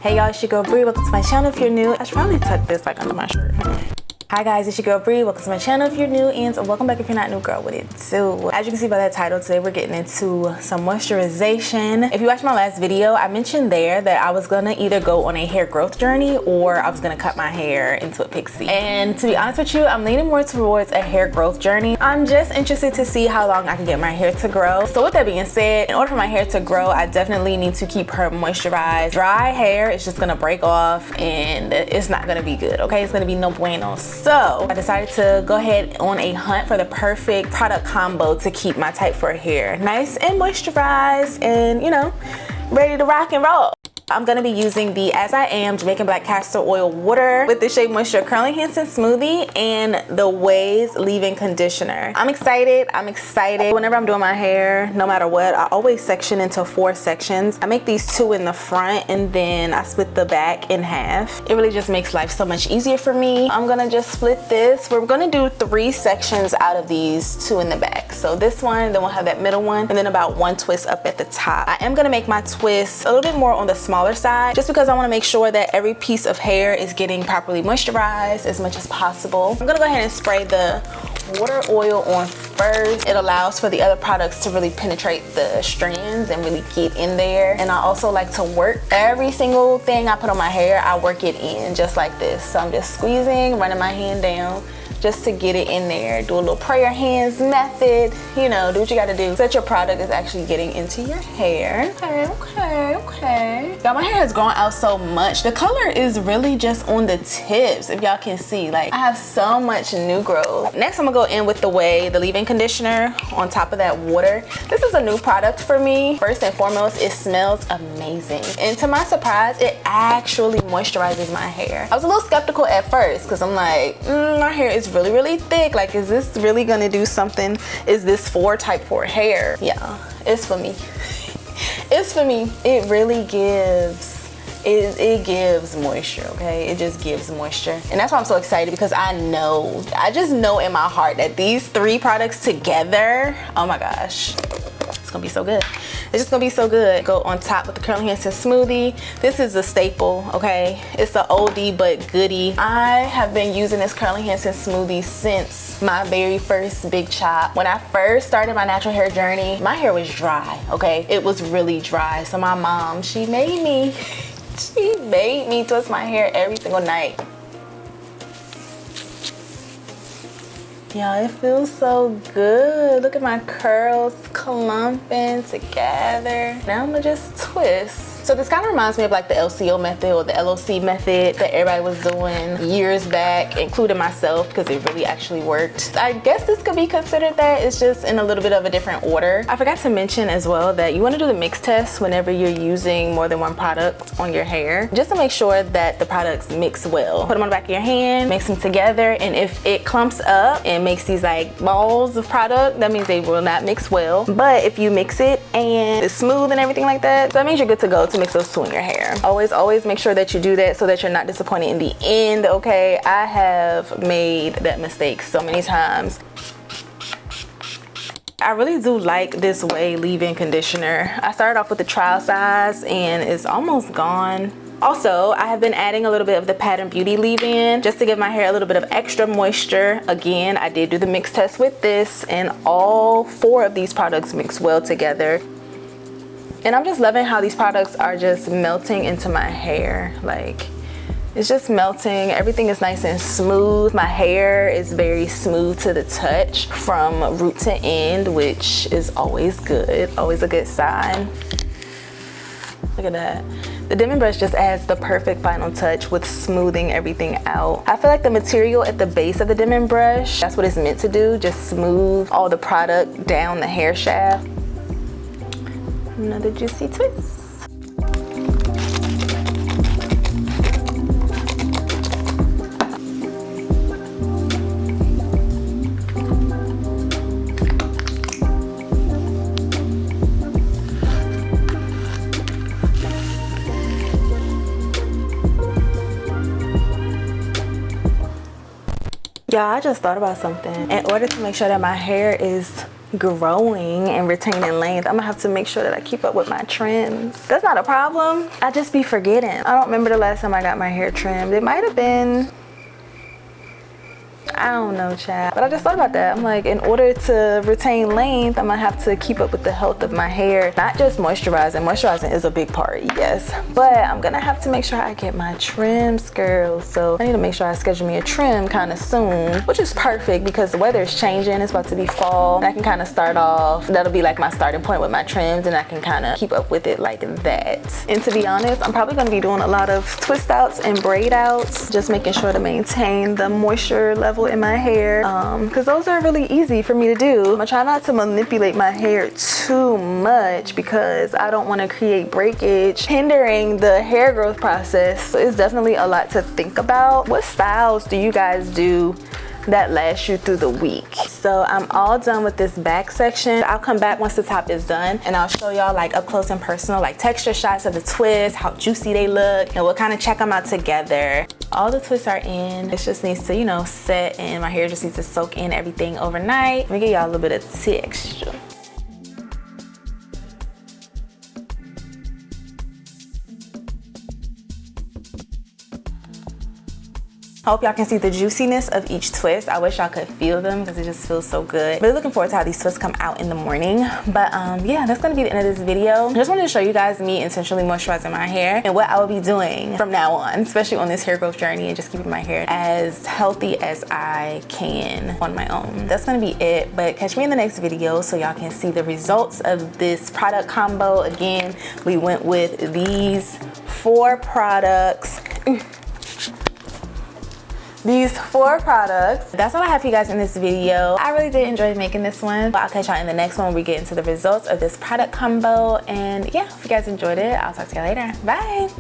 Hey y'all, it's your girl Bree. Welcome to my channel if you're new. I should probably tuck this like under my shirt. Hi guys, it's your girl Bree. Welcome to my channel if you're new, and welcome back if you're not new, girl. What it do? As you can see by that title, today we're getting into some moisturization. If you watched my last video, I mentioned there that I was gonna either go on a hair growth journey or I was gonna cut my hair into a pixie. And to be honest with you, I'm leaning more towards a hair growth journey. I'm just interested to see how long I can get my hair to grow. So with that being said, in order for my hair to grow, I definitely need to keep her moisturized. Dry hair is just gonna break off and it's not gonna be good, okay? It's gonna be no bueno. So I decided to go ahead on a hunt for the perfect product combo to keep my type 4 hair nice and moisturized and, you know, ready to rock and roll. I'm gonna be using the As I Am Jamaican Black Castor Oil Water with the Shea Moisture Curl Enhancing Smoothie and the Waves Leave-In Conditioner. I'm excited. Whenever I'm doing my hair, no matter what, I always section into 4 sections. I make these 2 in the front and then I split the back in half. It really just makes life so much easier for me. I'm gonna just split this. We're gonna do 3 sections out of these 2 in the back. So this one, then we'll have that middle one, and then about 1 twist up at the top. I am gonna make my twist a little bit more on the smaller side just because I want to make sure that every piece of hair is getting properly moisturized as much as possible. I'm gonna go ahead and spray the water oil on first. It allows for the other products to really penetrate the strands and really get in there. And I also like to work every single thing I put on my hair, I work it in just like this. So I'm just squeezing, running my hand down just to get it in there. Do a little prayer hands method, you know, do what you gotta do so that your product is actually getting into your hair. Okay. Y'all, my hair has grown out so much. The color is really just on the tips, if y'all can see. Like, I have so much new growth. Next, I'm gonna go in with the leave-in conditioner on top of that water. This is a new product for me. First and foremost, it smells amazing. And to my surprise, it actually moisturizes my hair. I was a little skeptical at first because I'm like, my hair is really thick. Like, is this really gonna do something? Is this for type 4 hair? Yeah, it's for me. It's for me. It really gives, it gives moisture, okay? It just gives moisture. And that's why I'm so excited, because I just know in my heart that these 3 products together, oh my gosh, it's gonna be so good. It's just gonna be so good. Go on top with the Curl Enhancing Smoothie. This is a staple, okay? It's an oldie but goodie. I have been using this Curl Enhancing Smoothie since my very first big chop. When I first started my natural hair journey, my hair was dry, okay? It was really dry. So my mom, she made me twist my hair every single night. Yeah, it feels so good. Look at my curls clumping together. Now I'm gonna just twist. So this kind of reminds me of like the LCO method or the LOC method that everybody was doing years back, including myself, because it really actually worked. I guess this could be considered that. It's just in a little bit of a different order. I forgot to mention as well that you want to do the mix test whenever you're using more than one product on your hair, just to make sure that the products mix well. Put them on the back of your hand, mix them together, and if it clumps up and makes these like balls of product, that means they will not mix well. But if you mix it and it's smooth and everything like that, so that means you're good to go to mix those 2 in your hair. Always make sure that you do that so that you're not disappointed in the end, okay? I have made that mistake so many times. I really do like this Way Leave-In Conditioner. I started off with the trial size and it's almost gone. Also, I have been adding a little bit of the Pattern Beauty leave-in just to give my hair a little bit of extra moisture. Again, I did do the mix test with this and all 4 of these products mix well together. And I'm just loving how these products are just melting into my hair. Like, it's just melting. Everything is nice and smooth. My hair is very smooth to the touch from root to end, which is always good, always a good sign. Look at that. The Dimming Brush just adds the perfect final touch with smoothing everything out. I feel like the material at the base of the Dimming Brush, that's what it's meant to do, just smooth all the product down the hair shaft. Another juicy twist. Y'all, I just thought about something. In order to make sure that my hair is growing and retaining length, I'm gonna have to make sure that I keep up with my trims. That's not a problem. I just be forgetting. I don't remember the last time I got my hair trimmed. It might have been, I don't know, child. But I just thought about that. I'm like, in order to retain length, I'm gonna have to keep up with the health of my hair. Not just moisturizing. Moisturizing is a big part, yes. But I'm gonna have to make sure I get my trims, girl. So I need to make sure I schedule me a trim kind of soon, which is perfect because the weather is changing. It's about to be fall. And I can kind of start off. That'll be like my starting point with my trims, and I can kind of keep up with it like that. And to be honest, I'm probably gonna be doing a lot of twist outs and braid outs, just making sure to maintain the moisture level in my hair, because those are really easy for me to do. I'm gonna try not to manipulate my hair too much because I don't want to create breakage hindering the hair growth process. So it's definitely a lot to think about. What styles do you guys do that lasts you through the week? So I'm all done with this back section. I'll come back once the top is done and I'll show y'all like up close and personal, like texture shots of the twists, how juicy they look, and we'll kind of check them out together. All the twists are in. It just needs to, you know, set, and my hair just needs to soak in everything overnight. Let me give y'all a little bit of texture. I hope y'all can see the juiciness of each twist. I wish y'all could feel them because it just feels so good. Really looking forward to how these twists come out in the morning. But yeah, that's gonna be the end of this video. I just wanted to show you guys me intentionally moisturizing my hair and what I will be doing from now on, especially on this hair growth journey, and just keeping my hair as healthy as I can on my own. That's gonna be it, but catch me in the next video so y'all can see the results of this product combo. Again, we went with these 4 products. These 4 products. That's all I have for you guys in this video. I really did enjoy making this one, but I'll catch y'all in the next one when we get into the results of this product combo. And yeah, if you guys enjoyed it, I'll talk to you later. Bye.